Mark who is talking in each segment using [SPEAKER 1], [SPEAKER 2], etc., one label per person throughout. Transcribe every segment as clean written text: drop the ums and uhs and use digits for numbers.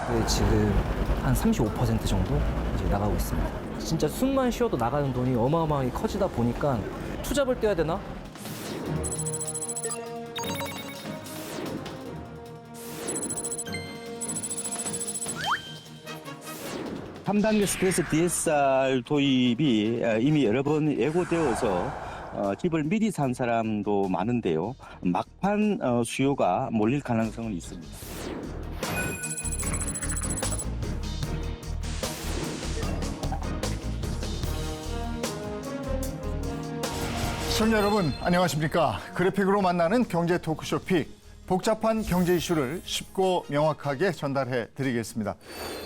[SPEAKER 1] 네, 지금 한 35% 정도 이제 나가고 있습니다. 진짜 숨만 쉬어도 나가는 돈이 어마어마하게 커지다 보니까 투잡을 떼야 되나?
[SPEAKER 2] 삼단계 스페이스 DSR 도입이 이미 여러 번 예고되어서 집을 미리 산 사람도 많은데요. 막판 수요가 몰릴 가능성은 있습니다.
[SPEAKER 3] 시청자 여러분 안녕하십니까. 그래픽으로 만나는 경제 토크쇼 픽. 복잡한 경제 이슈를 쉽고 명확하게 전달해 드리겠습니다.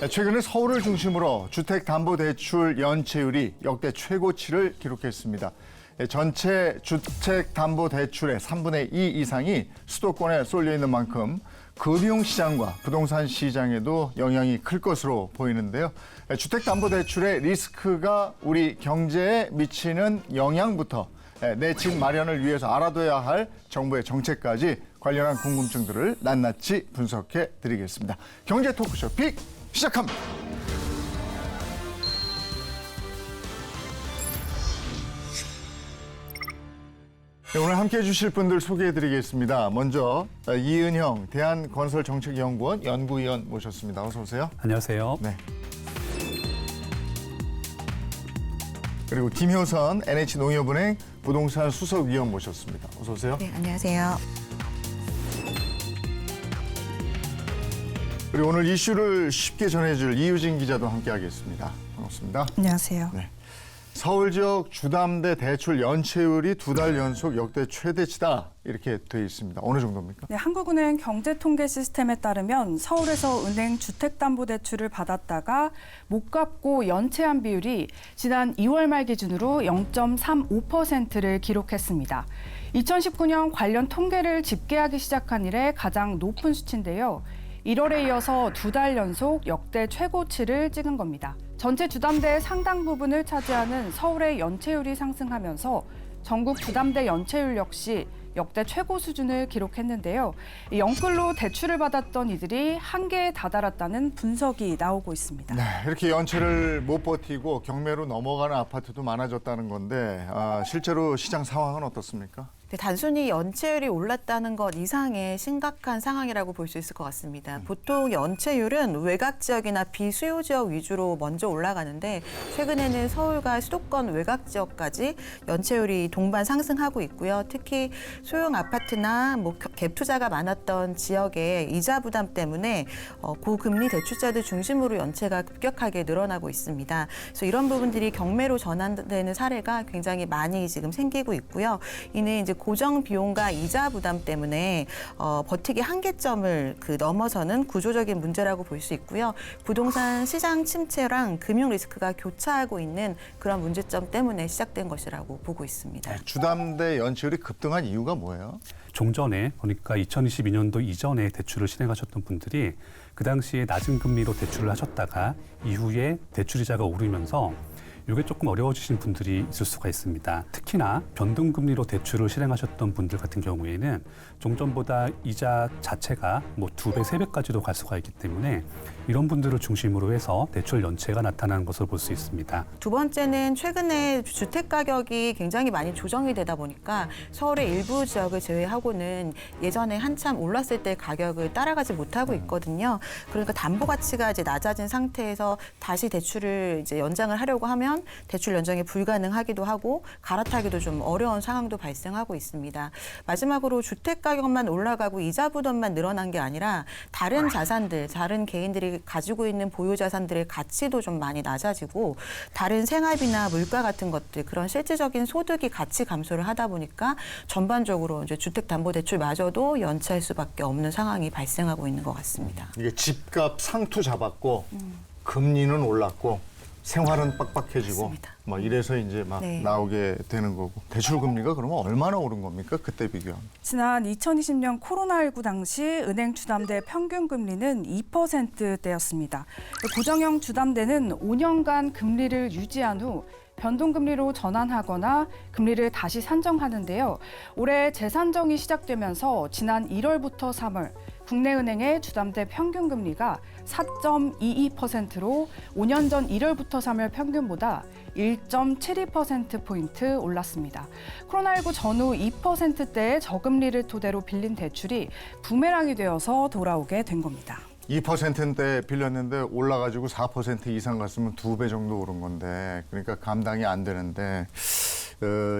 [SPEAKER 3] 최근에 서울을 중심으로 주택담보대출 연체율이 역대 최고치를 기록했습니다. 전체 주택담보대출의 3분의 2 이상이 수도권에 쏠려 있는 만큼 금융시장과 부동산 시장에도 영향이 클 것으로 보이는데요. 주택담보대출의 리스크가 우리 경제에 미치는 영향부터 내 집 마련을 위해서 알아둬야 할 정부의 정책까지 관련한 궁금증들을 낱낱이 분석해 드리겠습니다. 경제 토크쇼 픽 시작합니다. 네, 오늘 함께해 주실 분들 소개해 드리겠습니다. 먼저 이은형 대한건설정책연구원 연구위원 모셨습니다. 어서 오세요.
[SPEAKER 4] 안녕하세요.
[SPEAKER 3] 네. 그리고 김효선 NH농협은행 부동산 수석위원 모셨습니다. 어서 오세요.
[SPEAKER 5] 네, 안녕하세요.
[SPEAKER 3] 그리고 오늘 이슈를 쉽게 전해줄 이유진 기자도 함께하겠습니다. 반갑습니다.
[SPEAKER 5] 안녕하세요.
[SPEAKER 3] 네. 서울 지역 주담대 대출 연체율이 2달 연속 역대 최대치다 이렇게 돼 있습니다. 어느 정도입니까?
[SPEAKER 6] 네, 한국은행 경제통계 시스템에 따르면 서울에서 은행 주택담보대출을 받았다가 못 갚고 연체한 비율이 지난 2월 말 기준으로 0.35%를 기록했습니다. 2019년 관련 통계를 집계하기 시작한 이래 가장 높은 수치인데요. 1월에 이어서 2달 연속 역대 최고치를 찍은 겁니다. 전체 주담대의 상당 부분을 차지하는 서울의 연체율이 상승하면서 전국 주담대 연체율 역시 역대 최고 수준을 기록했는데요. 영끌로 대출을 받았던 이들이 한계에 다다랐다는 분석이 나오고 있습니다.
[SPEAKER 3] 네, 이렇게 연체를 못 버티고 경매로 넘어가는 아파트도 많아졌다는 건데 실제로 시장 상황은 어떻습니까?
[SPEAKER 5] 네, 단순히 연체율이 올랐다는 것 이상의 심각한 상황이라고 볼 수 있을 것 같습니다. 보통 연체율은 외곽 지역이나 비수요 지역 위주로 먼저 올라가는데 최근에는 서울과 수도권 외곽 지역까지 연체율이 동반 상승하고 있고요. 특히 소형 아파트나 갭 투자가 많았던 지역의 이자 부담 때문에 고금리 대출자들 중심으로 연체가 급격하게 늘어나고 있습니다. 그래서 이런 부분들이 경매로 전환되는 사례가 굉장히 많이 지금 생기고 있고요. 이는 이제 고정 비용과 이자 부담 때문에 버티기 한계점을 넘어서는 구조적인 문제라고 볼 수 있고요. 부동산 시장 침체랑 금융 리스크가 교차하고 있는 그런 문제점 때문에 시작된 것이라고 보고 있습니다.
[SPEAKER 3] 주담대 연체율이 급등한 이유가 뭐예요?
[SPEAKER 4] 종전에 그러니까 2022년도 이전에 대출을 실행하셨던 분들이 그 당시에 낮은 금리로 대출을 하셨다가 이후에 대출이자가 오르면서 이게 조금 어려워지신 분들이 있을 수가 있습니다. 특히나 변동금리로 대출을 실행하셨던 분들 같은 경우에는 종전보다 이자 자체가 2배, 3배까지도 갈 수가 있기 때문에 이런 분들을 중심으로 해서 대출 연체가 나타나는 것을 볼 수 있습니다.
[SPEAKER 5] 두 번째는 최근에 주택 가격이 굉장히 많이 조정이 되다 보니까 서울의 일부 지역을 제외하고는 예전에 한참 올랐을 때 가격을 따라가지 못하고 있거든요. 그러니까 담보 가치가 이제 낮아진 상태에서 다시 대출을 이제 연장을 하려고 하면 대출 연장이 불가능하기도 하고 갈아타기도 좀 어려운 상황도 발생하고 있습니다. 마지막으로 주택 가격만 올라가고 이자 부담만 늘어난 게 아니라 다른 자산들, 다른 개인들이 가지고 있는 보유 자산들의 가치도 좀 많이 낮아지고 다른 생활비나 물가 같은 것들 그런 실질적인 소득이 같이 감소를 하다 보니까 전반적으로 이제 주택담보대출마저도 연체할 수밖에 없는 상황이 발생하고 있는 것 같습니다.
[SPEAKER 3] 이게 집값 상투 잡았고 금리는 올랐고 생활은 빡빡해지고
[SPEAKER 5] 맞습니다.
[SPEAKER 3] 막 이래서 이제 막
[SPEAKER 5] 네.
[SPEAKER 3] 나오게 되는 거고 대출 금리가 그러면 얼마나 오른 겁니까? 그때 비교하면.
[SPEAKER 6] 지난 2020년 코로나19 당시 은행 주담대 평균 금리는 2%대였습니다. 고정형 주담대는 5년간 금리를 유지한 후 변동금리로 전환하거나 금리를 다시 산정하는데요. 올해 재산정이 시작되면서 지난 1월부터 3월 국내은행의 주담대 평균금리가 4.22%로 5년 전 1월부터 3월 평균보다 1.72%포인트 올랐습니다. 코로나19 전후 2%대의 저금리를 토대로 빌린 대출이 부메랑이 되어서 돌아오게 된 겁니다.
[SPEAKER 3] 2%대 빌렸는데 올라가지고 4% 이상 갔으면 2배 정도 오른 건데 그러니까 감당이 안 되는데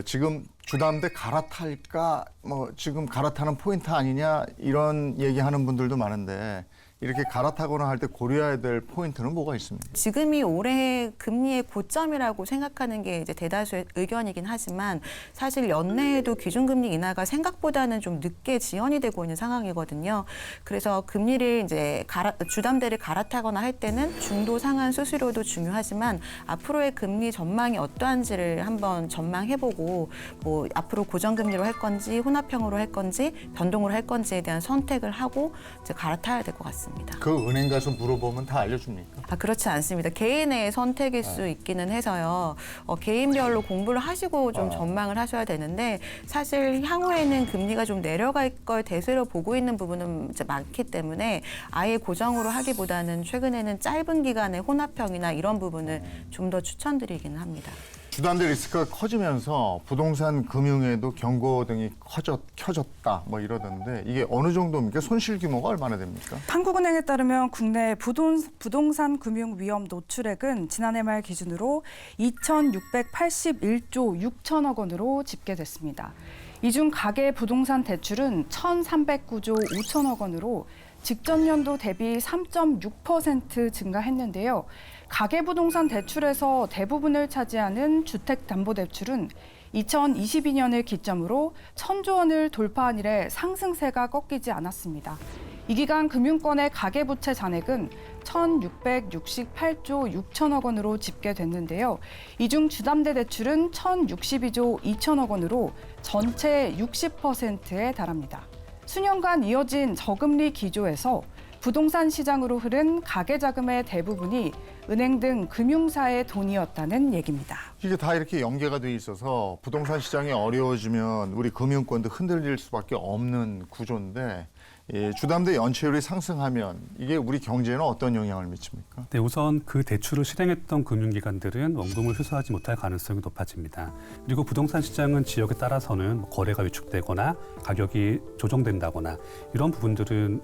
[SPEAKER 3] 지금 주담대 갈아탈까 뭐 지금 갈아타는 포인트 아니냐 이런 얘기하는 분들도 많은데 이렇게 갈아타거나 할 때 고려해야 될 포인트는 뭐가 있습니까?
[SPEAKER 5] 지금이 올해 금리의 고점이라고 생각하는 게 이제 대다수의 의견이긴 하지만 사실 연내에도 기준금리 인하가 생각보다는 좀 늦게 지연이 되고 있는 상황이거든요. 그래서 금리를 이제 주담대를 갈아타거나 할 때는 중도 상한 수수료도 중요하지만 앞으로의 금리 전망이 어떠한지를 한번 전망해보고 뭐 앞으로 고정금리로 할 건지 혼합형으로 할 건지 변동으로 할 건지에 대한 선택을 하고 이제 갈아타야 될 것 같습니다.
[SPEAKER 3] 그 은행 가서 물어보면 다 알려줍니까?
[SPEAKER 5] 그렇지 않습니다. 개인의 선택일 수 있기는 해서요. 개인별로 공부를 하시고 좀 전망을 하셔야 되는데 사실 향후에는 금리가 좀 내려갈 걸 대세로 보고 있는 부분은 이제 많기 때문에 아예 고정으로 하기보다는 최근에는 짧은 기간의 혼합형이나 이런 부분을 좀 더 추천드리기는 합니다.
[SPEAKER 3] 주담대 리스크가 커지면서 부동산 금융에도 경고등이 켜졌다 뭐 이러던데 이게 어느 정도입니까? 손실 규모가 얼마나 됩니까?
[SPEAKER 6] 한국은행에 따르면 국내 부동산 금융 위험 노출액은 지난해 말 기준으로 2,681조 6천억 원으로 집계됐습니다. 이 중 가계 부동산 대출은 1,309조 5천억 원으로 직전 연도 대비 3.6% 증가했는데요. 가계부동산 대출에서 대부분을 차지하는 주택담보대출은 2022년을 기점으로 1,000조 원을 돌파한 이래 상승세가 꺾이지 않았습니다. 이 기간 금융권의 가계부채 잔액은 1,668조 6천억 원으로 집계됐는데요. 이 중 주담대 대출은 1,062조 2천억 원으로 전체 60%에 달합니다. 수년간 이어진 저금리 기조에서 부동산 시장으로 흐른 가계자금의 대부분이 은행 등 금융사의 돈이었다는 얘기입니다.
[SPEAKER 3] 이게 다 이렇게 연계가 돼 있어서 부동산 시장이 어려워지면 우리 금융권도 흔들릴 수밖에 없는 구조인데 주담대 연체율이 상승하면 이게 우리 경제에는 어떤 영향을 미칩니까?
[SPEAKER 4] 네, 우선 그 대출을 실행했던 금융기관들은 원금을 회수하지 못할 가능성이 높아집니다. 그리고 부동산 시장은 지역에 따라서는 거래가 위축되거나 가격이 조정된다거나 이런 부분들은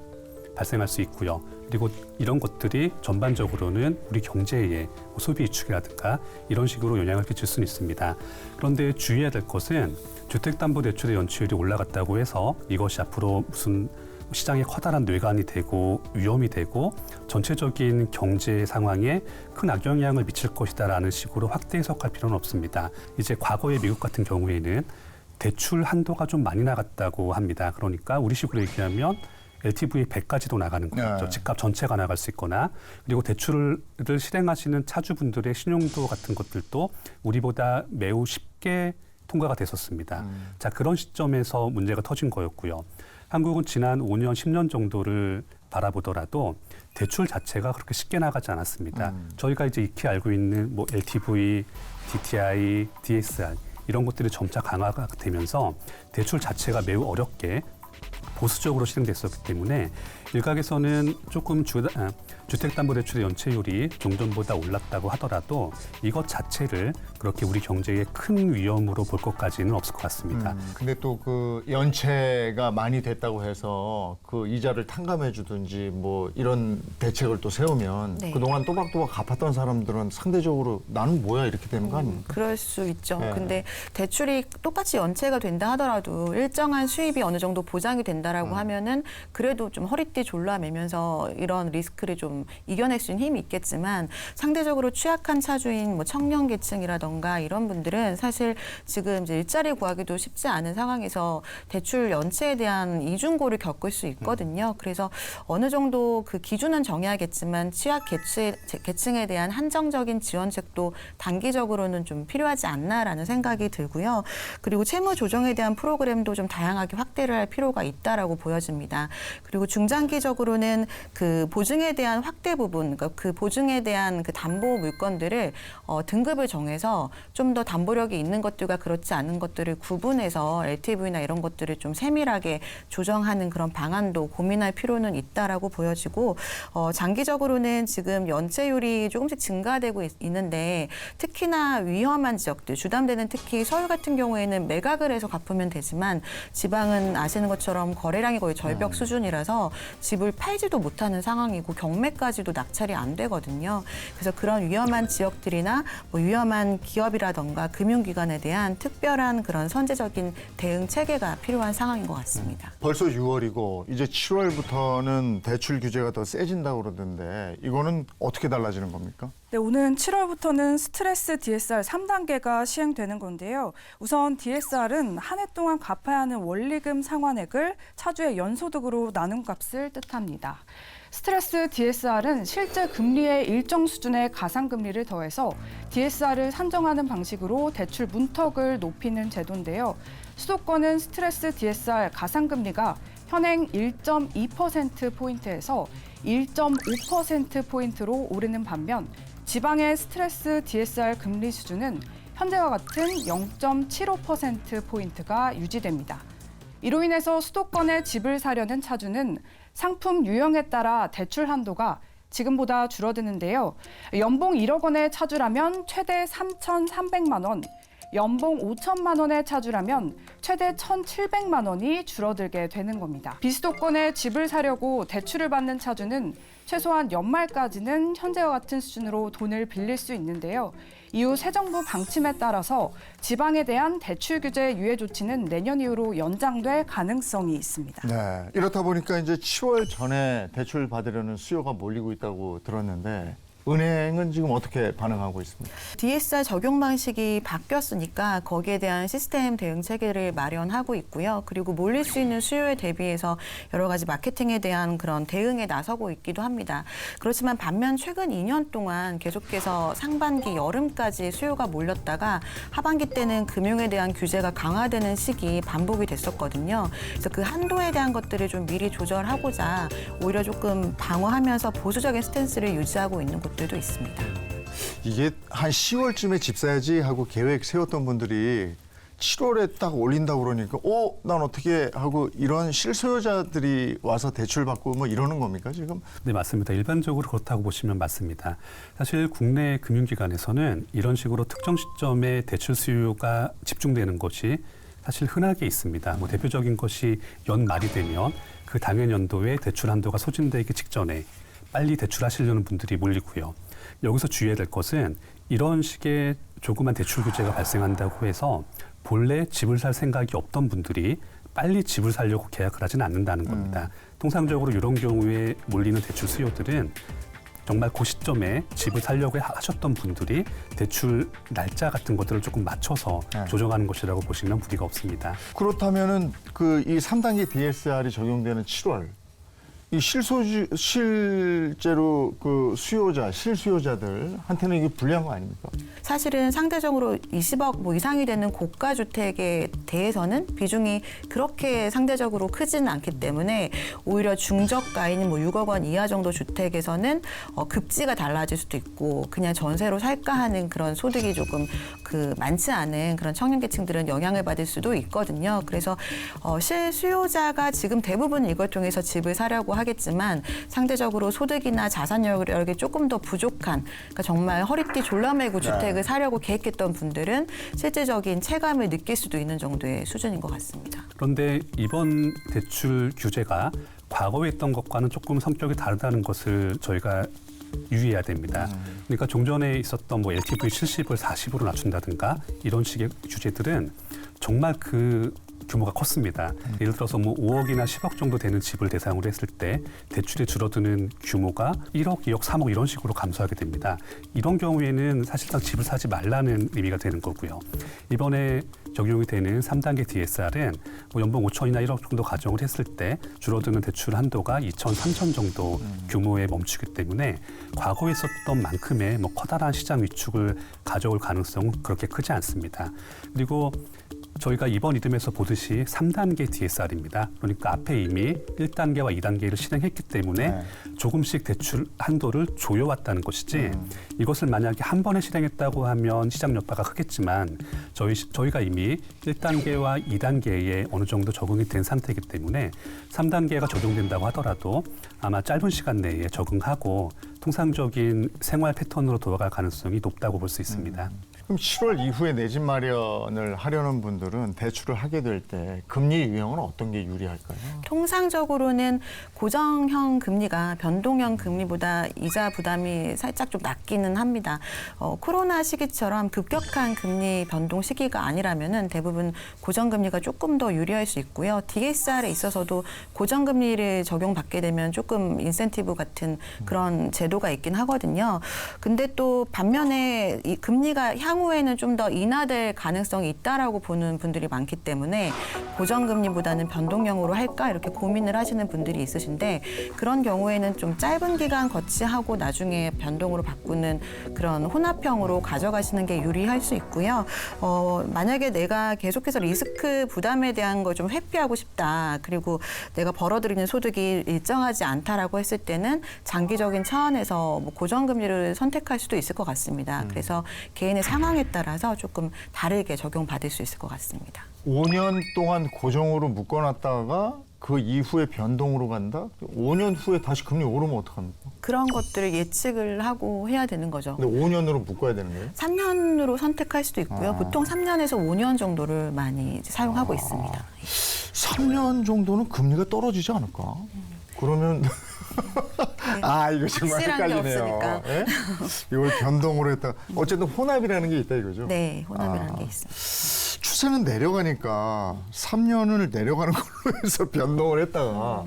[SPEAKER 4] 발생할 수 있고요. 그리고 이런 것들이 전반적으로는 우리 경제에 소비 위축이라든가 이런 식으로 영향을 끼칠 수는 있습니다. 그런데 주의해야 될 것은 주택담보대출의 연체율이 올라갔다고 해서 이것이 앞으로 무슨 시장에 커다란 뇌관이 되고 위험이 되고 전체적인 경제 상황에 큰 악영향을 미칠 것이다라는 식으로 확대 해석할 필요는 없습니다. 이제 과거의 미국 같은 경우에는 대출 한도가 좀 많이 나갔다고 합니다. 그러니까 우리식으로 얘기하면 LTV 100까지도 나가는 거죠. 집값 전체가 나갈 수 있거나 그리고 대출을 실행하시는 차주분들의 신용도 같은 것들도 우리보다 매우 쉽게 통과가 됐었습니다. 자, 그런 시점에서 문제가 터진 거였고요. 한국은 지난 5년, 10년 정도를 바라보더라도 대출 자체가 그렇게 쉽게 나가지 않았습니다. 저희가 이제 익히 알고 있는 뭐 LTV, DTI, DSR 이런 것들이 점차 강화가 되면서 대출 자체가 매우 어렵게 보수적으로 실행됐었기 때문에 일각에서는 조금 주택담보대출의 연체율이 종전보다 올랐다고 하더라도 이것 자체를 그렇게 우리 경제에 큰 위험으로 볼 것까지는 없을 것 같습니다.
[SPEAKER 3] 근데 또 그 연체가 많이 됐다고 해서 그 이자를 탕감해 주든지 뭐 이런 대책을 또 세우면
[SPEAKER 5] 네.
[SPEAKER 3] 그동안 또박또박 갚았던 사람들은 상대적으로 나는 뭐야 이렇게 되는 거 아닙니까?
[SPEAKER 5] 그럴 수 있죠.
[SPEAKER 3] 네.
[SPEAKER 5] 근데 대출이 똑같이 연체가 된다 하더라도 일정한 수입이 어느 정도 보장이 된다라고 하면은 그래도 좀 허리띠 졸라매면서 이런 리스크를 좀 이겨낼 수 있는 힘이 있겠지만 상대적으로 취약한 차주인 뭐 청년 계층이라던가 이런 분들은 사실 지금 이제 일자리 구하기도 쉽지 않은 상황에서 대출 연체에 대한 이중고를 겪을 수 있거든요. 그래서 어느 정도 그 기준은 정해야겠지만 취약 계층에 대한 한정적인 지원책도 단기적으로는 좀 필요하지 않나라는 생각이 들고요. 그리고 채무 조정에 대한 프로그램도 좀 다양하게 확대를 할 필요가 있다라고 있다라고 보여집니다. 그리고 중장기적으로는 그 보증에 대한 확대 부분, 그러니까 그 보증에 대한 그 담보 물건들을 등급을 정해서 좀 더 담보력이 있는 것들과 그렇지 않은 것들을 구분해서 LTV나 이런 것들을 좀 세밀하게 조정하는 그런 방안도 고민할 필요는 있다라고 보여지고 장기적으로는 지금 연체율이 조금씩 증가되고 있는데 특히나 위험한 지역들, 주담대는 특히 서울 같은 경우에는 매각을 해서 갚으면 되지만 지방은 아시는 것처럼 거래량이 거의 절벽 수준이라서 집을 팔지도 못하는 상황이고 경매까지도 낙찰이 안 되거든요. 그래서 그런 위험한 지역들이나 뭐 위험한 기업이라던가 금융기관에 대한 특별한 그런 선제적인 대응 체계가 필요한 상황인 것 같습니다.
[SPEAKER 3] 벌써 6월이고 이제 7월부터는 대출 규제가 더 세진다고 그러던데 이거는 어떻게 달라지는 겁니까?
[SPEAKER 6] 네, 오는 7월부터는 스트레스 DSR 3단계가 시행되는 건데요. 우선 DSR은 한 해 동안 갚아야 하는 원리금 상환액을 차주의 연소득으로 나눈 값을 뜻합니다. 스트레스 DSR은 실제 금리의 일정 수준의 가상금리를 더해서 DSR을 산정하는 방식으로 대출 문턱을 높이는 제도인데요. 수도권은 스트레스 DSR 가상금리가 현행 1.2%포인트에서 1.5%포인트로 오르는 반면 지방의 스트레스 DSR 금리 수준은 현재와 같은 0.75%포인트가 유지됩니다. 이로 인해서 수도권에 집을 사려는 차주는 상품 유형에 따라 대출 한도가 지금보다 줄어드는데요. 연봉 1억 원의 차주라면 최대 3,300만 원, 연봉 5천만 원의 차주라면 최대 1,700만 원이 줄어들게 되는 겁니다. 비수도권에 집을 사려고 대출을 받는 차주는 최소한 연말까지는 현재와 같은 수준으로 돈을 빌릴 수 있는데요. 이후 새 정부 방침에 따라서 지방에 대한 대출 규제 유예 조치는 내년 이후로 연장될 가능성이 있습니다.
[SPEAKER 3] 네, 이렇다 보니까 이제 7월 전에 대출 받으려는 수요가 몰리고 있다고 들었는데 은행은 지금 어떻게 반응하고 있습니까?
[SPEAKER 5] DSR 적용 방식이 바뀌었으니까 거기에 대한 시스템 대응 체계를 마련하고 있고요. 그리고 몰릴 수 있는 수요에 대비해서 여러 가지 마케팅에 대한 그런 대응에 나서고 있기도 합니다. 그렇지만 반면 최근 2년 동안 계속해서 상반기 여름까지 수요가 몰렸다가 하반기 때는 금융에 대한 규제가 강화되는 시기 반복이 됐었거든요. 그래서 그 한도에 대한 것들을 좀 미리 조절하고자 오히려 조금 방어하면서 보수적인 스탠스를 유지하고 있는 곳 들도 있습니다.
[SPEAKER 3] 이게 한 10월쯤에 집 사야지 하고 계획 세웠던 분들이 7월에 딱 올린다고 그러니까 난 어떻게 하고 이런 실소유자들이 와서 대출 받고 뭐 이러는 겁니까 지금?
[SPEAKER 4] 네, 맞습니다. 일반적으로 그렇다고 보시면 맞습니다. 사실 국내 금융기관에서는 이런 식으로 특정 시점에 대출 수요가 집중되는 것이 사실 흔하게 있습니다. 뭐 대표적인 것이 연말이 되면 그 당해 연도에 대출 한도가 소진되기 직전에 빨리 대출하시려는 분들이 몰리고요. 여기서 주의해야 될 것은 이런 식의 조그만 대출 규제가 발생한다고 해서 본래 집을 살 생각이 없던 분들이 빨리 집을 사려고 계약을 하지는 않는다는 겁니다. 통상적으로 이런 경우에 몰리는 대출 수요들은 정말 그 시점에 집을 사려고 하셨던 분들이 대출 날짜 같은 것들을 조금 맞춰서 조정하는 것이라고 보시면 무리가 없습니다.
[SPEAKER 3] 그렇다면은 그 이 3단계 DSR이 적용되는 7월 이 실제로 그 실수요자들한테는 이게 불리한 거 아닙니까?
[SPEAKER 5] 사실은 상대적으로 20억 뭐 이상이 되는 고가 주택에 대해서는 비중이 그렇게 상대적으로 크지는 않기 때문에 오히려 중저가인 뭐 6억 원 이하 정도 주택에서는 급지가 달라질 수도 있고 그냥 전세로 살까 하는 그런 소득이 조금 그 많지 않은 그런 청년계층들은 영향을 받을 수도 있거든요. 그래서 실수요자가 지금 대부분 이걸 통해서 집을 사려고 하겠지만 상대적으로 소득이나 자산 여력이 조금 더 부족한 그러니까 정말 허리띠 졸라매고 주택을 사려고 계획했던 분들은 실질적인 체감을 느낄 수도 있는 정도의 수준인 것 같습니다.
[SPEAKER 4] 그런데 이번 대출 규제가 과거에 했던 것과는 조금 성격이 다르다는 것을 저희가 유의해야 됩니다. 그러니까 종전에 있었던 뭐 LTV 70을 40으로 낮춘다든가 이런 식의 규제들은 정말 그 규모가 컸습니다. 예를 들어서 뭐 5억이나 10억 정도 되는 집을 대상으로 했을 때 대출이 줄어드는 규모가 1억, 2억, 3억 이런 식으로 감소하게 됩니다. 이런 경우에는 사실상 집을 사지 말라는 의미가 되는 거고요. 이번에 적용이 되는 3단계 DSR은 뭐 연봉 5천이나 1억 정도 가정을 했을 때 줄어드는 대출 한도가 2천, 3천 정도 규모에 멈추기 때문에 과거에 있었던 만큼의 뭐 커다란 시장 위축을 가져올 가능성은 그렇게 크지 않습니다. 그리고 저희가 이번 이름에서 보듯이 3단계 DSR입니다. 그러니까 앞에 이미 1단계와 2단계를 실행했기 때문에
[SPEAKER 3] 네.
[SPEAKER 4] 조금씩 대출 한도를 조여왔다는 것이지 이것을 만약에 한 번에 실행했다고 하면 시장 여파가 크겠지만 저희가 이미 1단계와 2단계에 어느 정도 적응이 된 상태이기 때문에 3단계가 적용된다고 하더라도 아마 짧은 시간 내에 적응하고 통상적인 생활 패턴으로 돌아갈 가능성이 높다고 볼 수 있습니다.
[SPEAKER 3] 그럼 7월 이후에 내 집 마련을 하려는 분들은 대출을 하게 될 때 금리 유형은 어떤 게 유리할까요?
[SPEAKER 5] 통상적으로는 고정형 금리가 변동형 금리보다 이자 부담이 살짝 좀 낮기는 합니다. 코로나 시기처럼 급격한 금리 변동 시기가 아니라면은 대부분 고정금리가 조금 더 유리할 수 있고요. DSR에 있어서도 고정금리를 적용받게 되면 조금 인센티브 같은 그런 제도가 있긴 하거든요. 근데 또 반면에 이 금리가 향후에는 좀 더 인하될 가능성이 있다라고 보는 분들이 많기 때문에 고정금리보다는 변동형으로 할까 이렇게 고민을 하시는 분들이 있으신데 그런 경우에는 좀 짧은 기간 거치하고 나중에 변동으로 바꾸는 그런 혼합형으로 가져가시는 게 유리할 수 있고요. 만약에 내가 계속해서 리스크 부담에 대한 걸 좀 회피하고 싶다. 그리고 내가 벌어들이는 소득이 일정하지 않다라고 했을 때는 장기적인 차원에서 뭐 고정금리를 선택할 수도 있을 것 같습니다. 그래서 개인의 상황에 따라서 조금 다르게 적용받을 수 있을 것 같습니다.
[SPEAKER 3] 5년 동안 고정으로 묶어놨다가 그 이후에 변동으로 간다? 5년 후에 다시 금리 오르면 어떡합니까?
[SPEAKER 5] 그런 것들을 예측을 하고 해야 되는 거죠.
[SPEAKER 3] 근데 5년으로 묶어야 되는 거예요?
[SPEAKER 5] 3년으로 선택할 수도 있고요. 보통 3년에서 5년 정도를 많이 이제 사용하고 있습니다.
[SPEAKER 3] 3년 정도는 금리가 떨어지지 않을까? 그러면 이거 정말
[SPEAKER 5] 확실한 게
[SPEAKER 3] 헷갈리네요.
[SPEAKER 5] 없으니까.
[SPEAKER 3] 예? 이걸 변동으로 했다. 어쨌든 혼합이라는 게 있다 이거죠?
[SPEAKER 5] 네, 혼합이라는 게 있습니다.
[SPEAKER 3] 추세는 내려가니까 3년을 내려가는 걸로 해서 변동을 했다가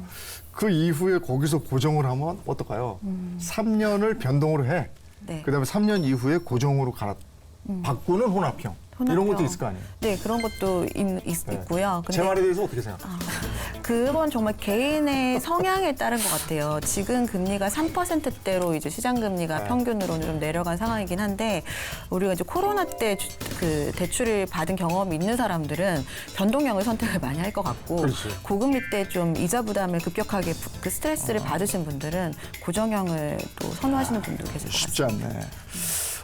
[SPEAKER 3] 그 이후에 거기서 고정을 하면 어떨까요? 3년을 변동으로 해.
[SPEAKER 5] 네.
[SPEAKER 3] 그다음에 3년 이후에 고정으로 바꾸는 혼합형. 이런 것도
[SPEAKER 5] 혼합형.
[SPEAKER 3] 있을 거 아니에요?
[SPEAKER 5] 네, 그런 것도 있고요.
[SPEAKER 3] 제 말에 대해서 어떻게 생각해요?
[SPEAKER 5] 그건 정말 개인의 성향에 따른 것 같아요. 지금 금리가 3%대로 이제 시장 금리가 평균으로는 좀 내려간 상황이긴 한데 우리가 이제 코로나 때 그 대출을 받은 경험이 있는 사람들은 변동형을 선택을 많이 할 것 같고
[SPEAKER 3] 그렇지.
[SPEAKER 5] 고금리 때 좀 이자 부담을 급격하게 그 스트레스를 받으신 분들은 고정형을 또 선호하시는 분도 계실 것
[SPEAKER 3] 쉽지
[SPEAKER 5] 같습니다.
[SPEAKER 3] 않네.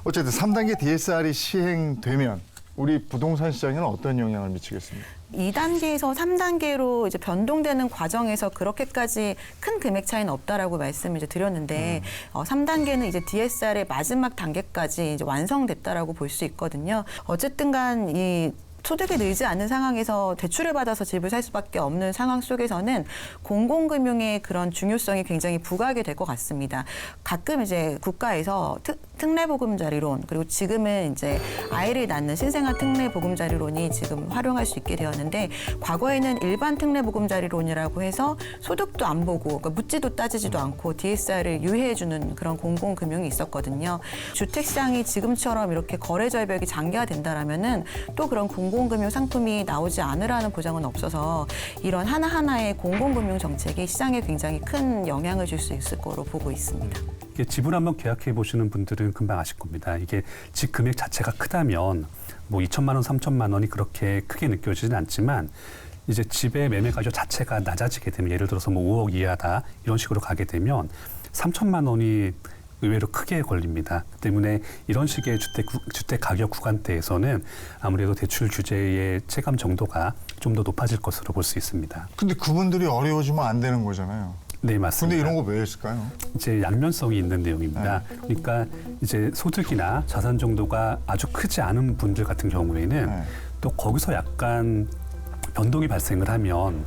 [SPEAKER 3] 어쨌든 3단계 DSR이 시행되면 우리 부동산 시장에는 어떤 영향을 미치겠습니까?
[SPEAKER 5] 2단계에서 3단계로 이제 변동되는 과정에서 그렇게까지 큰 금액 차이는 없다라고 말씀을 이제 드렸는데 3단계는 이제 DSR의 마지막 단계까지 이제 완성됐다라고 볼 수 있거든요. 어쨌든간 이 소득이 늘지 않는 상황에서 대출을 받아서 집을 살 수밖에 없는 상황 속에서는 공공금융의 그런 중요성이 굉장히 부각이 될 것 같습니다. 가끔 이제 국가에서 특례보금자리론 그리고 지금은 이제 아이를 낳는 신생아 특례보금자리론이 지금 활용할 수 있게 되었는데 과거에는 일반 특례보금자리론이라고 해서 소득도 안 보고 그러니까 묻지도 따지지도 않고 DSR을 유예해주는 그런 공공금융이 있었거든요. 주택시장이 지금처럼 이렇게 거래 절벽이 장기화된다라면은 또 그런 공공금융 상품이 나오지 않으라는 보장은 없어서 이런 하나하나의 공공금융 정책이 시장에 굉장히 큰 영향을 줄 수 있을 거로 보고 있습니다.
[SPEAKER 4] 이게 집을 한번 계약해 보시는 분들은 금방 아실 겁니다. 이게 집 금액 자체가 크다면 뭐 2천만 원, 3천만 원이 그렇게 크게 느껴지진 않지만 이제 집의 매매 가격 자체가 낮아지게 되면 예를 들어서 뭐 5억 이하다 이런 식으로 가게 되면 3천만 원이 의외로 크게 걸립니다. 그 때문에 이런 식의 주택 가격 구간대에서는 아무래도 대출 규제의 체감 정도가 좀 더 높아질 것으로 볼 수 있습니다.
[SPEAKER 3] 근데 그분들이 어려워지면 안 되는 거잖아요.
[SPEAKER 4] 네, 맞습니다.
[SPEAKER 3] 근데 이런 거 왜 했을까요?
[SPEAKER 4] 이제 양면성이 있는 내용입니다. 그러니까 이제 소득이나 자산 정도가 아주 크지 않은 분들 같은 경우에는 또 거기서 약간 변동이 발생을 하면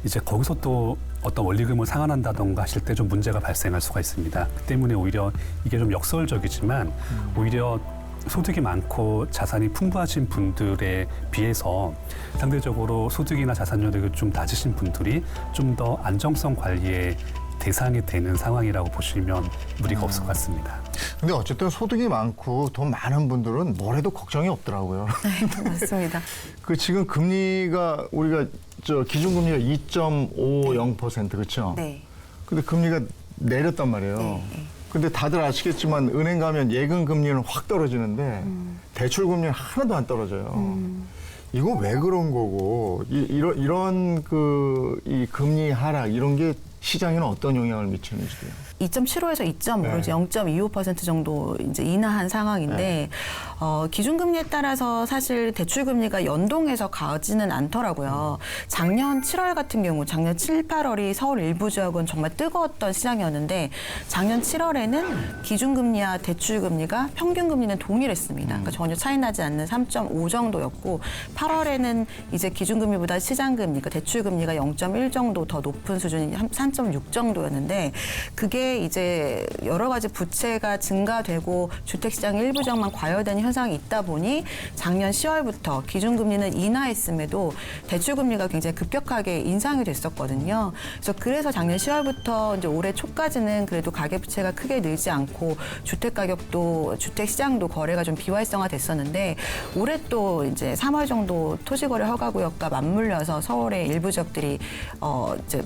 [SPEAKER 4] 이제 거기서 또 어떤 원리금을 상환한다던가 하실 때 좀 문제가 발생할 수가 있습니다. 그 때문에 오히려 이게 좀 역설적이지만 오히려 소득이 많고 자산이 풍부하신 분들에 비해서 상대적으로 소득이나 자산력이 좀 낮으신 분들이 좀 더 안정성 관리에 대상이 되는 상황이라고 보시면 무리가 없을 것 같습니다.
[SPEAKER 3] 근데 어쨌든 소득이 많고 돈 많은 분들은 뭘 해도 걱정이 없더라고요.
[SPEAKER 5] 네, 맞습니다.
[SPEAKER 3] 그 지금 금리가 우리가 기준금리가 2.50% 그렇죠?
[SPEAKER 5] 네.
[SPEAKER 3] 근데 금리가 내렸단 말이에요.
[SPEAKER 5] 네.
[SPEAKER 3] 근데 다들 아시겠지만 은행 가면 예금 금리는 확 떨어지는데 대출 금리는 하나도 안 떨어져요. 이거 왜 그런 거고 이런 이 금리 하락 이런 게 시장에는 어떤 영향을 미치는지요?
[SPEAKER 5] 2.75에서 2.5로 이제 0.25% 정도 이제 인하한 상황인데 기준금리에 따라서 사실 대출금리가 연동해서 가지는 않더라고요. 작년 7월 같은 경우, 작년 7, 8월이 서울 일부 지역은 정말 뜨거웠던 시장이었는데 작년 7월에는 기준금리와 대출금리가 평균금리는 동일했습니다. 그러니까 전혀 차이 나지 않는 3.5 정도였고 8월에는 이제 기준금리보다 시장금리, 그러니까 대출금리가 0.1 정도 더 높은 수준이 3.6 정도였는데 그게 이제 여러 가지 부채가 증가되고 주택시장 일부 지역만 과열되는 현상이 있다 보니 작년 10월부터 기준금리는 인하했음에도 대출금리가 굉장히 급격하게 인상이 됐었거든요. 그래서 작년 10월부터 이제 올해 초까지는 그래도 가계부채가 크게 늘지 않고 주택가격도 주택시장도 거래가 좀 비활성화 됐었는데 올해 또 이제 3월 정도 토지거래 허가구역과 맞물려서 서울의 일부 지역들이 이제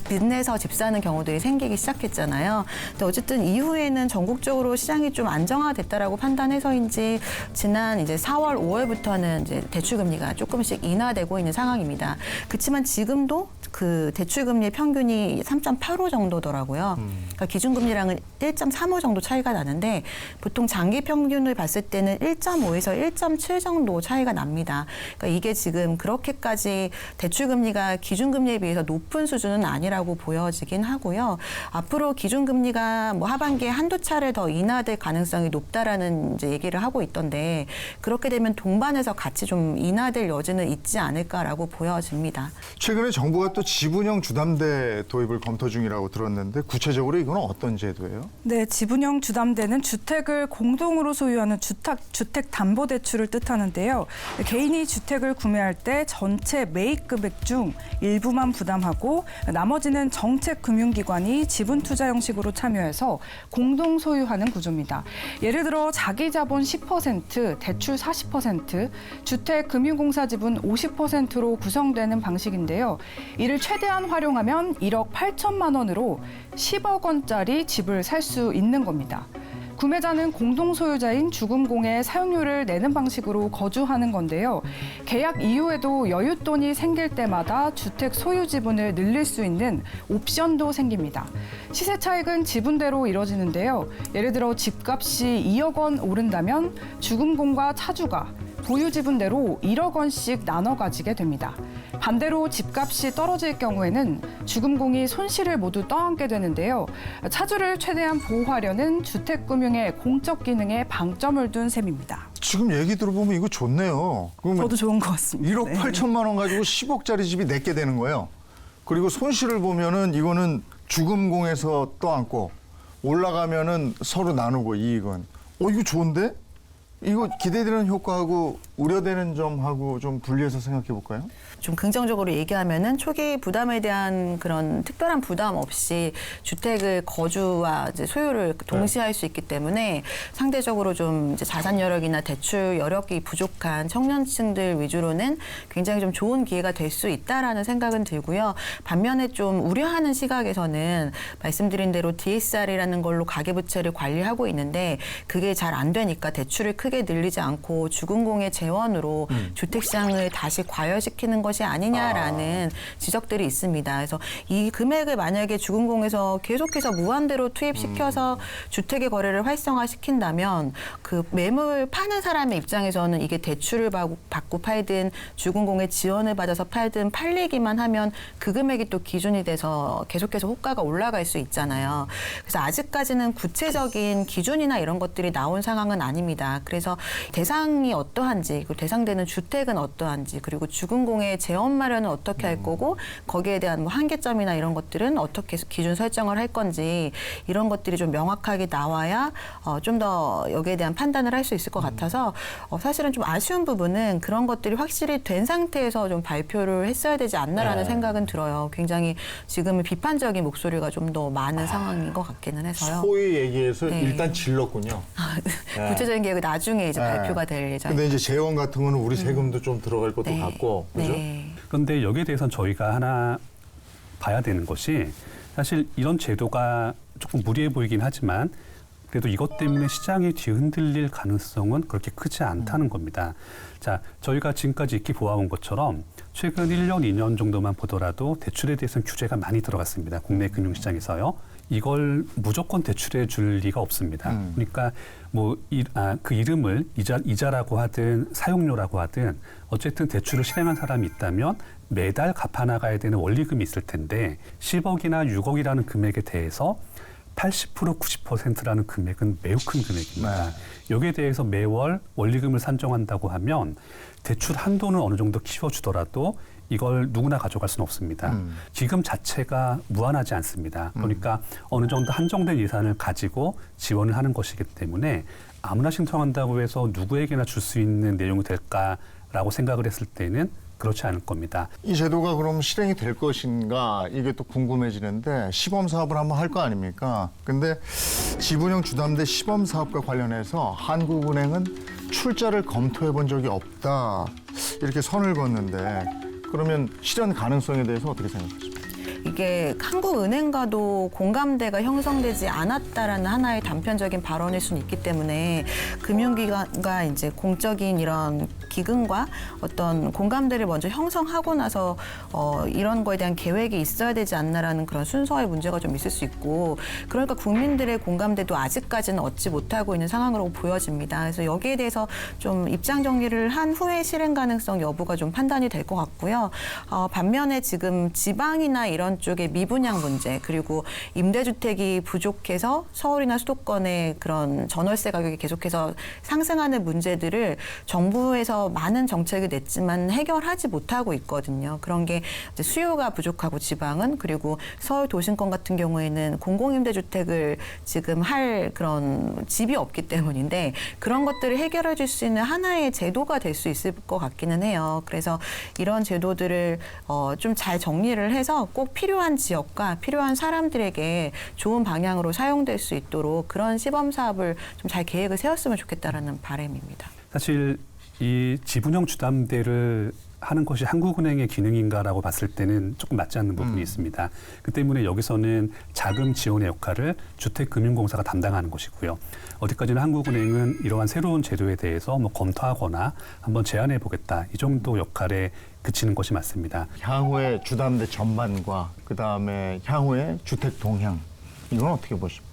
[SPEAKER 5] 빚내서 집 사는 경우들이 생기기 시작했잖아요. 근데 어쨌든 이후에는 전국적으로 시장이 좀 안정화됐다라고 판단해서인지 지난 이제 4월, 5월부터는 이제 대출금리가 조금씩 인하되고 있는 상황입니다. 그렇지만 지금도 그 대출금리의 평균이 3.85 정도더라고요. 그러니까 기준금리랑은 1.35 정도 차이가 나는데 보통 장기 평균을 봤을 때는 1.5에서 1.7 정도 차이가 납니다. 그러니까 이게 지금 그렇게까지 대출금리가 기준금리에 비해서 높은 수준은 아니라고 보여지긴 하고요. 앞으로 기준금리가 뭐 하반기에 한두 차례 더 인하될 가능성이 높다라는 이제 얘기를 하고 있던데 그렇게 되면 동반해서 같이 좀 인하될 여지는 있지 않을까라고 보여집니다.
[SPEAKER 3] 최근에 정부가 또 지분형 주담대 도입을 검토 중이라고 들었는데 구체적으로 이건 어떤 제도예요?
[SPEAKER 6] 네, 지분형 주담대는 주택을 공동으로 소유하는 주택담보대출을 뜻하는데요. 개인이 주택을 구매할 때 전체 매입 금액 중 일부만 부담하고 나머지는 정책금융기관이 지분투자 형식으로 참여해서 공동 소유하는 구조입니다. 예를 들어 자기 자본 10%, 대출 40%, 주택금융공사 지분 50%로 구성되는 방식인데요. 이를 최대한 활용하면 1억 8천만 원으로 10억 원짜리 집을 살 수 있는 겁니다. 구매자는 공동 소유자인 주금공에 사용료를 내는 방식으로 거주하는 건데요. 계약 이후에도 여윳돈이 생길 때마다 주택 소유 지분을 늘릴 수 있는 옵션도 생깁니다. 시세 차익은 지분대로 이뤄지는데요. 예를 들어 집값이 2억 원 오른다면 주금공과 차주가 보유 지분대로 1억 원씩 나눠 가지게 됩니다. 반대로 집값이 떨어질 경우에는 주금공이 손실을 모두 떠안게 되는데요. 차주를 최대한 보호하려는 주택금융의 공적 기능에 방점을 둔 셈입니다.
[SPEAKER 3] 지금 얘기 들어보면 이거 좋네요.
[SPEAKER 6] 저도 좋은 것 같습니다.
[SPEAKER 3] 1억 8천만 원 가지고 10억짜리 집이 내게 되는 거예요. 그리고 손실을 보면은 이거는 주금공에서 떠안고 올라가면은 서로 나누고 이익은. 이거 좋은데? 이거 기대되는 효과하고 우려되는 점하고 좀 분리해서 생각해 볼까요?
[SPEAKER 5] 좀 긍정적으로 얘기하면은 초기 부담에 대한 그런 특별한 부담 없이 주택을 거주와 이제 소유를 동시에 할 수 있기 때문에 상대적으로 좀 이제 자산 여력이나 대출 여력이 부족한 청년층들 위주로는 굉장히 좀 좋은 기회가 될 수 있다라는 생각은 들고요. 반면에 좀 우려하는 시각에서는 말씀드린 대로 DSR이라는 걸로 가계부채를 관리하고 있는데 그게 잘 안 되니까 대출을 크게 늘리지 않고 주금공의 재원으로 주택시장을 다시 과열시키는 것이 아니냐라는 지적들이 있습니다. 그래서 이 금액을 만약에 주금공에서 계속해서 무한대로 투입시켜서 주택의 거래를 활성화시킨다면 그 매물 파는 사람의 입장에서는 이게 대출을 받고 팔든 주금공의 지원을 받아서 팔든 팔리기만 하면 그 금액이 또 기준이 돼서 계속해서 호가가 올라갈 수 있잖아요. 그래서 아직까지는 구체적인 기준이나 이런 것들이 나온 상황은 아닙니다. 그래서 대상이 어떠한지, 그리고 대상되는 주택은 어떠한지, 그리고 주금공의 재원 마련은 어떻게 할 거고 거기에 대한 뭐 한계점이나 이런 것들은 어떻게 기준 설정을 할 건지 이런 것들이 좀 명확하게 나와야 좀 더 여기에 대한 판단을 할 수 있을 것 같아서 사실은 좀 아쉬운 부분은 그런 것들이 확실히 된 상태에서 좀 발표를 했어야 되지 않나라는 생각은 들어요. 굉장히 지금은 비판적인 목소리가 좀 더 많은 상황인 것 같기는 해서요.
[SPEAKER 3] 소위 얘기해서
[SPEAKER 5] 네.
[SPEAKER 3] 일단 질렀군요.
[SPEAKER 5] 구체적인 계획은 나중에 이제 발표가 될 예정입니다.
[SPEAKER 3] 근데 이제 재원 같은 거는 우리 세금도 좀 들어갈 것도
[SPEAKER 5] 네.
[SPEAKER 3] 같고, 그죠?
[SPEAKER 5] 네.
[SPEAKER 4] 그런데 여기에 대해서는 저희가 하나 봐야 되는 것이 사실 이런 제도가 조금 무리해 보이긴 하지만 그래도 이것 때문에 시장이 뒤흔들릴 가능성은 그렇게 크지 않다는 겁니다. 자, 저희가 지금까지 익히 보아온 것처럼 최근 1년, 2년 정도만 보더라도 대출에 대해서는 규제가 많이 들어갔습니다. 국내 금융시장에서요. 이걸 무조건 대출해 줄 리가 없습니다. 그러니까 뭐 그 이름을 이자라고 하든 사용료라고 하든 어쨌든 대출을 실행한 사람이 있다면 매달 갚아나가야 되는 원리금이 있을 텐데 10억이나 6억이라는 금액에 대해서 80%, 90%라는 금액은 매우 큰 금액입니다. 여기에 대해서 매월 원리금을 산정한다고 하면 대출 한도는 어느 정도 키워주더라도 이걸 누구나 가져갈 수는 없습니다. 기금 자체가 무한하지 않습니다. 그러니까 어느 정도 한정된 예산을 가지고 지원을 하는 것이기 때문에 아무나 신청한다고 해서 누구에게나 줄 수 있는 내용이 될까라고 생각을 했을 때는 그렇지 않을 겁니다.
[SPEAKER 3] 이 제도가 그럼 실행이 될 것인가 이게 또 궁금해지는데 시범 사업을 한번 할 거 아닙니까? 근데 지분형 주담대 시범 사업과 관련해서 한국은행은 출자를 검토해 본 적이 없다 이렇게 선을 그었는데 그러면 실현 가능성에 대해서 어떻게 생각하십니까?
[SPEAKER 5] 이게 한국은행과도 공감대가 형성되지 않았다라는 하나의 단편적인 발언일 수는 있기 때문에 금융기관과 이제 공적인 이런 기금과 어떤 공감대를 먼저 형성하고 나서 이런 거에 대한 계획이 있어야 되지 않나라는 그런 순서의 문제가 좀 있을 수 있고 그러니까 국민들의 공감대도 아직까지는 얻지 못하고 있는 상황으로 보여집니다. 그래서 여기에 대해서 좀 입장 정리를 한 후에 실행 가능성 여부가 좀 판단이 될 것 같고요. 반면에 지금 지방이나 이런 쪽의 미분양 문제 그리고 임대주택이 부족해서 서울이나 수도권의 그런 전월세 가격이 계속해서 상승하는 문제들을 정부에서 많은 정책을 냈지만 해결하지 못하고 있거든요. 그런 게 이제 수요가 부족하고 지방은 그리고 서울 도심권 같은 경우에는 공공임대주택을 지금 할 그런 집이 없기 때문인데 그런 것들을 해결해 줄 수 있는 하나의 제도가 될 수 있을 것 같기는 해요. 그래서 이런 제도들을 좀 잘 정리를 해서 꼭 필요한 지역과 필요한 사람들에게 좋은 방향으로 사용될 수 있도록 그런 시범 사업을 좀 잘 계획을 세웠으면 좋겠다라는 바람입니다.
[SPEAKER 4] 사실 이 지분형 주담대를 하는 것이 한국은행의 기능인가라고 봤을 때는 조금 맞지 않는 부분이 있습니다. 그 때문에 여기서는 자금 지원의 역할을 주택금융공사가 담당하는 것이고요. 어디까지나 한국은행은 이러한 새로운 제도에 대해서 뭐 검토하거나 한번 제안해 보겠다 이 정도 역할에 그치는 것이 맞습니다.
[SPEAKER 3] 향후의 주담대 전반과 그다음에 향후의 주택 동향 이건 어떻게 보십니까?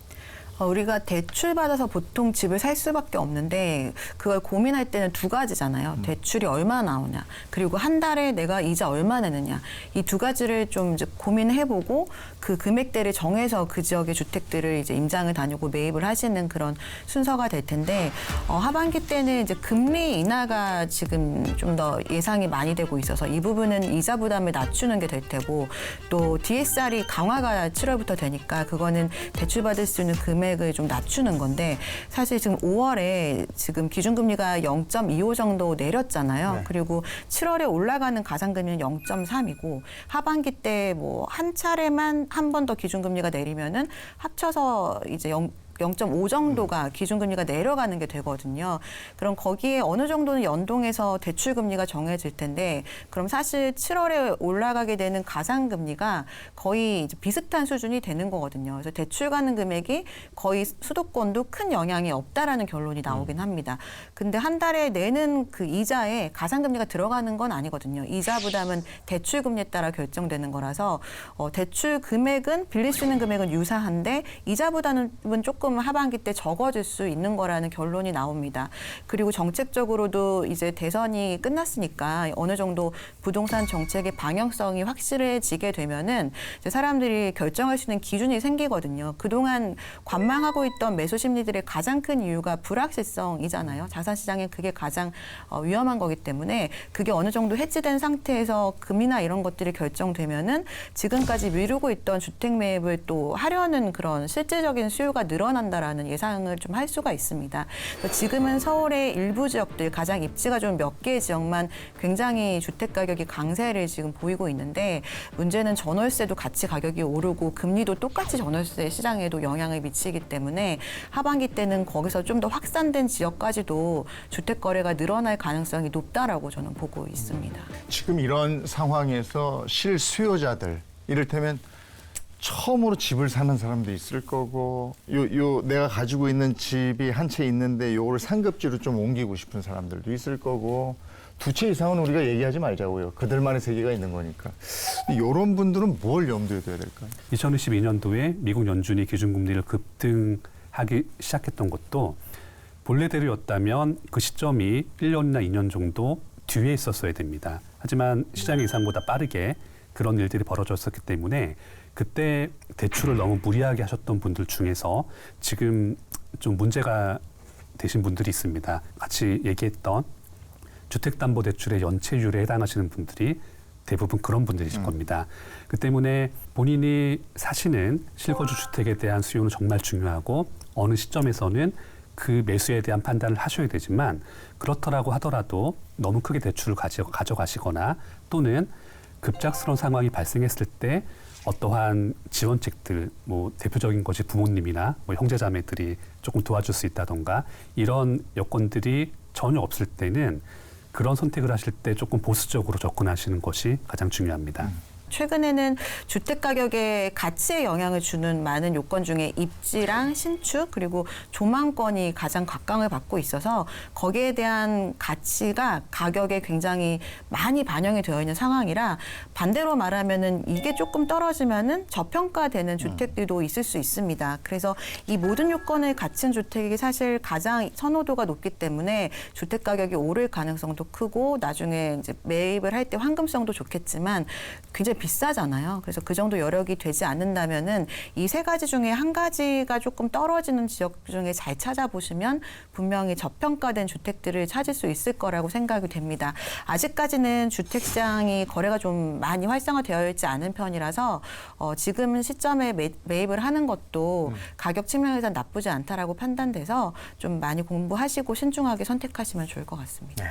[SPEAKER 5] 우리가 대출 받아서 보통 집을 살 수밖에 없는데 그걸 고민할 때는 두 가지잖아요. 대출이 얼마 나오냐, 그리고 한 달에 내가 이자 얼마 내느냐. 이 두 가지를 좀 이제 고민해보고 그 금액대를 정해서 그 지역의 주택들을 이제 임장을 다니고 매입을 하시는 그런 순서가 될 텐데 하반기 때는 이제 금리 인하가 지금 좀 더 예상이 많이 되고 있어서 이 부분은 이자 부담을 낮추는 게 될 테고 또 DSR이 강화가 7월부터 되니까 그거는 대출 받을 수 있는 금액을 좀 낮추는 건데 사실 지금 5월에 지금 기준금리가 0.25 정도 내렸잖아요. 네. 그리고 7월에 올라가는 가상금리는 0.3이고 하반기 때 뭐 한 차례만 한 번 더 기준금리가 내리면은 합쳐서 이제 0.5 정도가 기준금리가 내려가는 게 되거든요. 그럼 거기에 어느 정도는 연동해서 대출금리가 정해질 텐데 그럼 사실 7월에 올라가게 되는 가상금리가 거의 이제 비슷한 수준이 되는 거거든요. 그래서 대출 가는 금액이 거의 수도권도 큰 영향이 없다라는 결론이 나오긴 합니다. 근데 한 달에 내는 그 이자에 가상금리가 들어가는 건 아니거든요. 이자 부담은 대출금리에 따라 결정되는 거라서 대출 금액은 빌릴 수 있는 금액은 유사한데 이자 부담은 조금 하반기 때 적어질 수 있는 거라는 결론이 나옵니다. 그리고 정책적으로도 이제 대선이 끝났으니까 어느 정도 부동산 정책의 방향성이 확실해지게 되면은 이제 사람들이 결정할 수 있는 기준이 생기거든요. 그동안 관망하고 있던 매수 심리들의 가장 큰 이유가 불확실성이잖아요. 자산 시장에 그게 가장 위험한 거기 때문에 그게 어느 정도 해지된 상태에서 금리나 이런 것들이 결정되면은 지금까지 미루고 있던 주택 매입을 또 하려는 그런 실질적인 수요가 늘어난다라는 예상을 좀 할 수가 있습니다. 지금은 서울의 일부 지역들 가장 입지가 좀 몇 개의 지역만 굉장히 주택 가격이 강세를 지금 보이고 있는데 문제는 전월세도 같이 가격이 오르고 금리도 똑같이 전월세 시장에도 영향을 미치기 때문에 하반기 때는 거기서 좀 더 확산된 지역까지도 주택 거래가 늘어날 가능성이 높다라고 저는 보고 있습니다.
[SPEAKER 3] 지금 이런 상황에서 실수요자들 이를테면 처음으로 집을 사는 사람도 있을 거고 내가 가지고 있는 집이 한 채 있는데 요거를 상급지로 좀 옮기고 싶은 사람들도 있을 거고 두 채 이상은 우리가 얘기하지 말자고요. 그들만의 세계가 있는 거니까. 이런 분들은 뭘 염두에 둬야 될까요?
[SPEAKER 4] 2022년도에 미국 연준이 기준금리를 급등하기 시작했던 것도 본래대로였다면 그 시점이 1년이나 2년 정도 뒤에 있었어야 됩니다. 하지만 시장 예상보다 빠르게 그런 일들이 벌어졌었기 때문에 그때 대출을 너무 무리하게 하셨던 분들 중에서 지금 좀 문제가 되신 분들이 있습니다. 같이 얘기했던 주택담보대출의 연체율에 해당하시는 분들이 대부분 그런 분들이실 겁니다. 그 때문에 본인이 사시는 실거주 주택에 대한 수요는 정말 중요하고 어느 시점에서는 그 매수에 대한 판단을 하셔야 되지만 그렇더라고 하더라도 너무 크게 대출을 가져가시거나 또는 급작스러운 상황이 발생했을 때 어떠한 지원책들, 뭐 대표적인 것이 부모님이나 뭐 형제자매들이 조금 도와줄 수 있다던가 이런 여건들이 전혀 없을 때는 그런 선택을 하실 때 조금 보수적으로 접근하시는 것이 가장 중요합니다.
[SPEAKER 5] 최근에는 주택 가격에 가치에 영향을 주는 많은 요건 중에 입지랑 신축 그리고 조망권이 가장 각광을 받고 있어서 거기에 대한 가치가 가격에 굉장히 많이 반영이 되어 있는 상황이라 반대로 말하면은 이게 조금 떨어지면은 저평가되는 주택들도 있을 수 있습니다. 그래서 이 모든 요건을 갖춘 주택이 사실 가장 선호도가 높기 때문에 주택 가격이 오를 가능성도 크고 나중에 이제 매입을 할 때 환금성도 좋겠지만 굉장히 비싸잖아요. 그래서 그 정도 여력이 되지 않는다면은 이 세 가지 중에 한 가지가 조금 떨어지는 지역 중에 잘 찾아보시면 분명히 저평가된 주택들을 찾을 수 있을 거라고 생각이 됩니다. 아직까지는 주택 시장이 거래가 좀 많이 활성화되어 있지 않은 편이라서 지금 시점에 매입을 하는 것도 가격 측면에서 나쁘지 않다라고 판단돼서 좀 많이 공부하시고 신중하게 선택하시면 좋을 것 같습니다.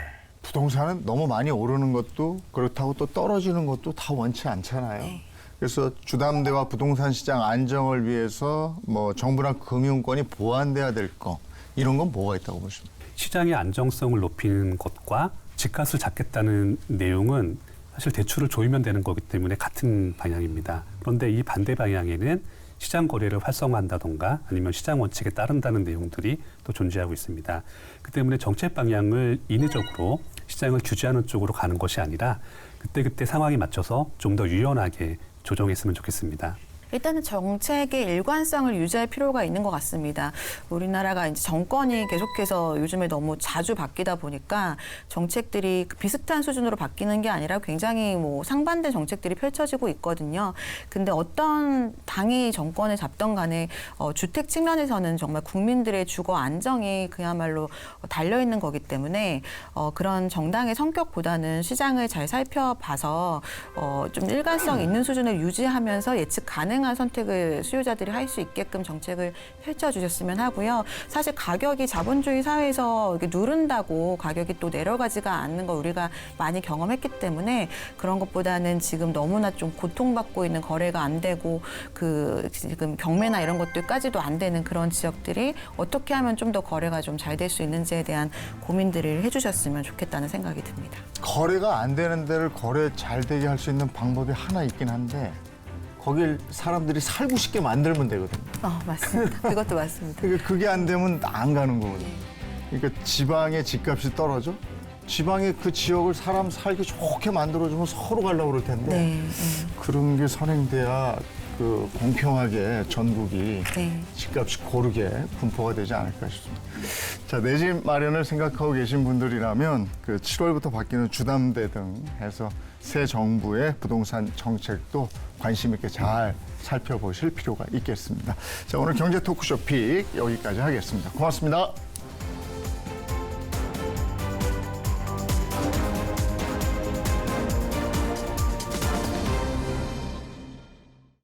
[SPEAKER 3] 부동산은 너무 많이 오르는 것도 그렇다고 또 떨어지는 것도 다 원치 않잖아요.
[SPEAKER 5] 네.
[SPEAKER 3] 그래서 주담대와 부동산 시장 안정을 위해서 뭐 정부랑 금융권이 보완돼야 될 거 이런 건 뭐가 있다고 보십니까?
[SPEAKER 4] 시장의 안정성을 높이는 것과 집값을 잡겠다는 내용은 사실 대출을 조이면 되는 거기 때문에 같은 방향입니다. 그런데 이 반대 방향에는 시장 거래를 활성화한다던가 아니면 시장 원칙에 따른다는 내용들이 또 존재하고 있습니다. 그 때문에 정책 방향을 인위적으로 시장을 규제하는 쪽으로 가는 것이 아니라 그때그때 상황에 맞춰서 좀 더 유연하게 조정했으면 좋겠습니다.
[SPEAKER 5] 일단은 정책의 일관성을 유지할 필요가 있는 것 같습니다. 우리나라가 이제 정권이 계속해서 요즘에 너무 자주 바뀌다 보니까 정책들이 비슷한 수준으로 바뀌는 게 아니라 굉장히 뭐 상반된 정책들이 펼쳐지고 있거든요. 근데 어떤 당이 정권을 잡던 간에 주택 측면에서는 정말 국민들의 주거 안정이 그야말로 달려있는 거기 때문에 그런 정당의 성격보다는 시장을 잘 살펴봐서 좀 일관성 있는 수준을 유지하면서 예측 가능한 선택을 수요자들이 할 수 있게끔 정책을 펼쳐주셨으면 하고요. 사실 가격이 자본주의 사회에서 이렇게 누른다고 가격이 또 내려가지가 않는 걸 우리가 많이 경험했기 때문에 그런 것보다는 지금 너무나 좀 고통받고 있는 거래가 안 되고 그 지금 경매나 이런 것들까지도 안 되는 그런 지역들이 어떻게 하면 좀 더 거래가 좀 잘 될 수 있는지에 대한 고민들을 해주셨으면 좋겠다는 생각이 듭니다.
[SPEAKER 3] 거래가 안 되는 데를 거래 잘 되게 할 수 있는 방법이 하나 있긴 한데 거길 사람들이 살고 싶게 만들면 되거든요.
[SPEAKER 5] 맞습니다. 그것도 맞습니다.
[SPEAKER 3] 그러니까 그게 안 되면 안 가는 거거든요. 그러니까 지방의 집값이 떨어져? 지방의 그 지역을 사람 살기 좋게 만들어주면 서로 가려고 그럴 텐데
[SPEAKER 5] 네.
[SPEAKER 3] 그런 게 선행돼야 그 공평하게 전국이
[SPEAKER 5] 네.
[SPEAKER 3] 집값이 고르게 분포가 되지 않을까 싶습니다. 자, 내 집 마련을 생각하고 계신 분들이라면 그 7월부터 바뀌는 주담대 등 해서 새 정부의 부동산 정책도 관심 있게 잘 살펴보실 필요가 있겠습니다. 자, 오늘 경제 토크쇼 픽 여기까지 하겠습니다. 고맙습니다.